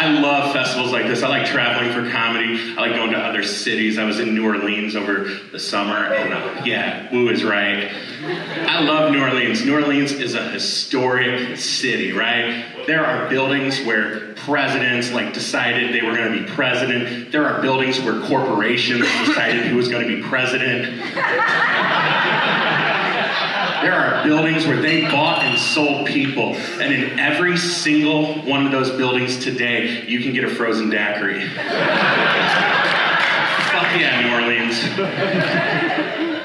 I love festivals like this. I like traveling for comedy. I like going to other cities. I was in New Orleans over the summer, and yeah, Woo is right. I love New Orleans. New Orleans is a historic city, right? There are buildings where presidents decided they were going to be president. There are buildings where corporations decided who was going to be president. There are buildings where they bought and sold people, and in every single one of those buildings today, you can get a frozen daiquiri. Fuck yeah, New Orleans.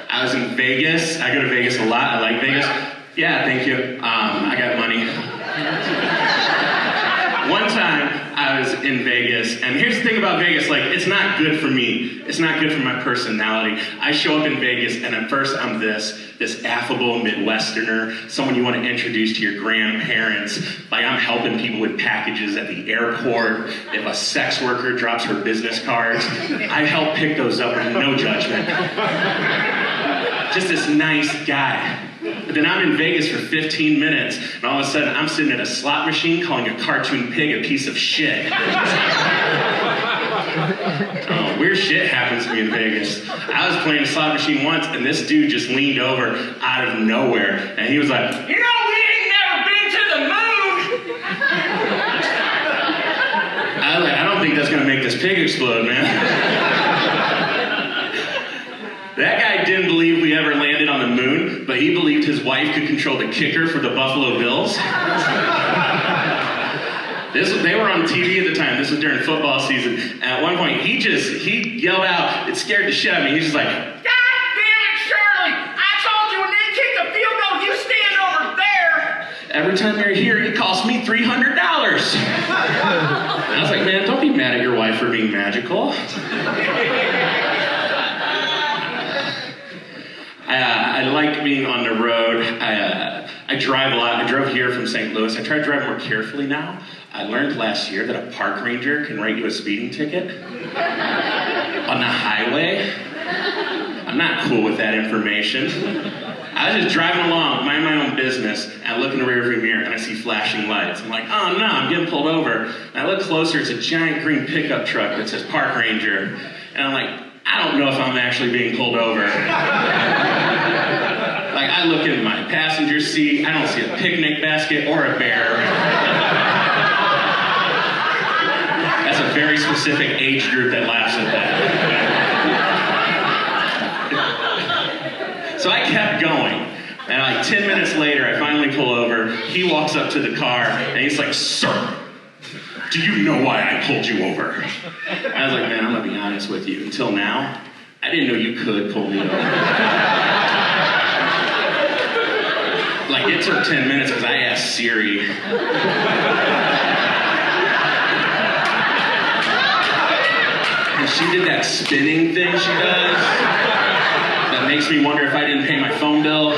I was in Vegas. I go to Vegas a lot. I like Vegas. Yeah, thank you. I got money. One time, I was in Vegas, and here's the thing about Vegas, it's not good for me. It's not good for my personality. I show up in Vegas, and at first I'm this affable Midwesterner, someone you want to introduce to your grandparents. I'm helping people with packages at the airport. If a sex worker drops her business cards, I help pick those up with no judgment. Just this nice guy. But then I'm in Vegas for 15 minutes, and all of a sudden I'm sitting at a slot machine calling a cartoon pig a piece of shit. Oh, weird shit happens to me in Vegas. I was playing a slot machine once, and this dude just leaned over out of nowhere, and he was like, "You know, we ain't never been to the moon!" I was like, I don't think that's gonna make this pig explode, man. That guy didn't believe we ever landed on the moon, but he believed his wife could control the kicker for the Buffalo Bills. They were on TV at the time. This was during football season. And at one point, he yelled out, it scared the shit out of me. He's just like, "God damn it, Shirley! I told you when they kick the field goal, you stand over there! Every time you're here, it costs me $300. And I was like, man, don't be mad at your wife for being magical. I like being on the road. I drive a lot. I drove here from St. Louis. I try to drive more carefully now. I learned last year that a park ranger can write you a speeding ticket on the highway. I'm not cool with that information. I was just driving along, minding my own business, and I look in the rearview mirror and I see flashing lights. I'm like, oh no, I'm getting pulled over. And I look closer, it's a giant green pickup truck that says park ranger. And I'm like, I don't know if I'm actually being pulled over. I look in my passenger seat, I don't see a picnic basket or a bear. That's a very specific age group that laughs at that. So I kept going, and 10 minutes later, I finally pull over. He walks up to the car, and he's like, "Sir, do you know why I pulled you over?" I was like, man, I'm gonna be honest with you. Until now, I didn't know you could pull me over. It took 10 minutes because I asked Siri. And she did that spinning thing she does that makes me wonder if I didn't pay my phone bill.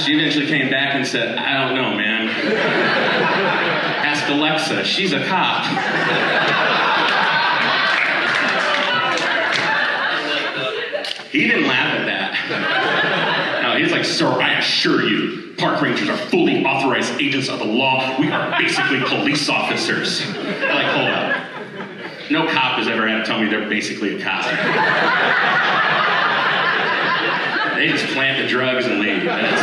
She eventually came back and said, I don't know, man. Ask Alexa, she's a cop. He didn't laugh at that. No, he's like, sir, I assure you, park rangers are fully authorized agents of the law. We are basically police officers. I'm hold up. No cop has ever had to tell me they're basically a cop. They just plant the drugs and leave. That's it.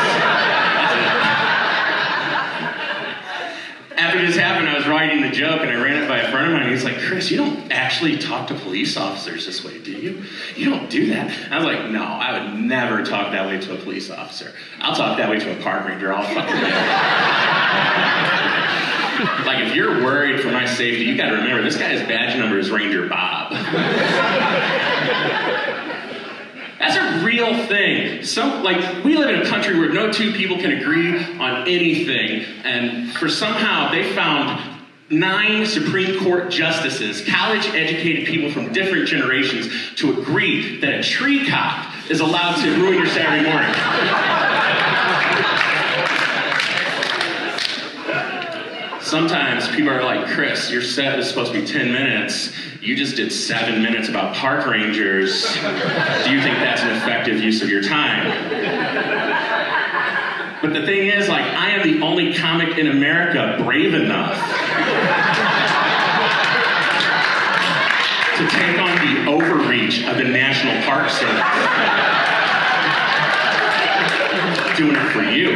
After this happened, I was writing the joke and I ran it by a friend of mine. He's like, Chris, you don't actually talk to police officers this way, do you? You don't do that. And I was like, no, I would never talk that way to a police officer. I'll talk that way to a park ranger. I'll fucking if you're worried for my safety, you gotta remember, this guy's badge number is Ranger Bob. That's a real thing. We live in a country where no two people can agree on anything, and somehow they found 9 Supreme Court justices, college-educated people from different generations, to agree that a tree cop is allowed to ruin your Saturday morning. Sometimes people are like, Chris, your set is supposed to be 10 minutes. You just did 7 minutes about park rangers. Do you think that's an effective use of your time? But the thing is, I am the only comic in America brave enough to take on the overreach of the National Park Service. Doing it for you.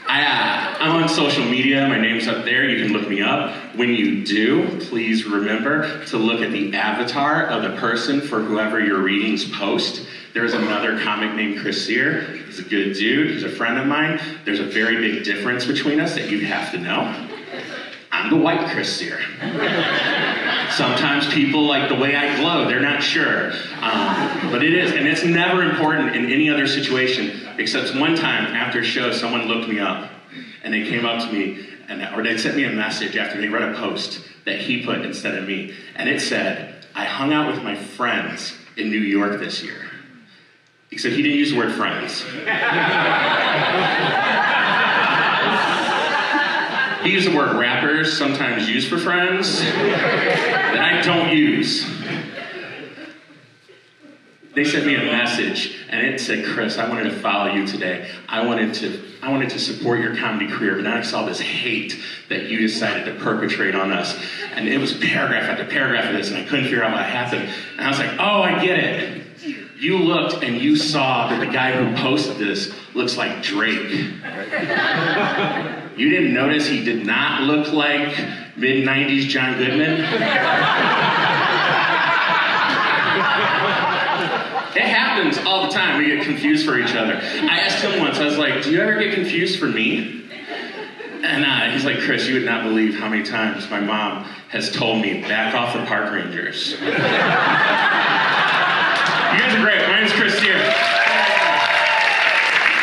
I'm on social media. My name's up there. You can look me up. When you do, please remember to look at the avatar of the person for whoever your readings post. There's another comic named Chris Sear. He's a good dude. He's a friend of mine. There's a very big difference between us that you have to know. I'm the white Chris Sear. Sometimes people like the way I glow. They're not sure. But it is. And it's never important in any other situation, except one time after a show, someone looked me up. And they came up to me, or they sent me a message after they read a post that he put instead of me. And it said, I hung out with my friends in New York this year. Except he didn't use the word friends. He used the word rappers, sometimes used for friends, that I don't use. They sent me a message, and it said, Chris, I wanted to follow you today. I wanted to support your comedy career, but then I saw this hate that you decided to perpetrate on us. And it was paragraph after paragraph of this, and I couldn't figure out what happened. And I was like, oh, I get it. You looked and you saw that the guy who posted this looks like Drake. You didn't notice he did not look like mid-90s John Goodman? It happens all the time. We get confused for each other. I asked him once, I was like, do you ever get confused for me? And he's like, Chris, you would not believe how many times my mom has told me, back off the park rangers. You guys are great. My name's Chris Sear.